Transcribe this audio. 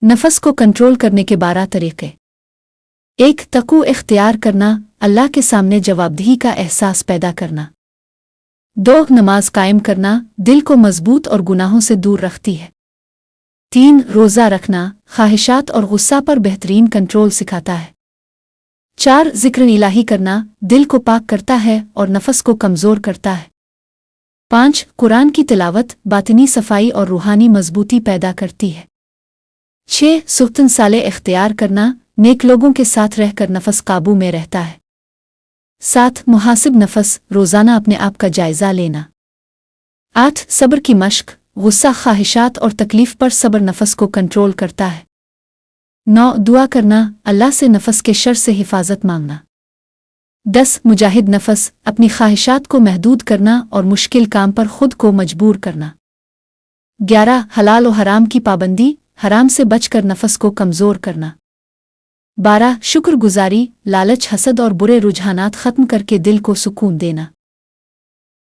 नफस को कंट्रोल करने के 12 तरीके। 1. तक़वा इख्तियार करना, अल्लाह के सामने जवाबदेही का एहसास पैदा करना। 2. नमाज कायम करना, दिल को मजबूत और गुनाहों से दूर रखती है। 3. रोज़ा रखना, ख्वाहिशात और गुस्सा पर बेहतरीन कंट्रोल सिखाता है। 4. ज़िक्र इलाही करना, दिल को पाक करता है और नफस को कमज़ोर करता है। 5. कुरान की तिलावत बातिनी सफाई और रूहानी मजबूती पैदा करती है। 6. सुख्तन साले इख्तियार करना, नेक लोगों के साथ रहकर नफस काबू में रहता है। 7. मुहासिब नफस, रोज़ाना अपने आप का जायज़ा लेना। 8. सब्र की मश्क, गुस्सा, ख्वाहिशात और तकलीफ पर सब्र नफस को कंट्रोल करता है। 9. दुआ करना, अल्लाह से नफस के शर से हिफाजत मांगना। 10. मुजाहिद नफस, अपनी ख्वाहिशात को महदूद करना और मुश्किल काम पर खुद को मजबूर करना। 11. हलाल और हराम की पाबंदी, हराम से बचकर नफस को कमज़ोर करना। 12. शुक्रगुजारी, लालच, हसद और बुरे रुझानात ख़त्म करके दिल को सुकून देना।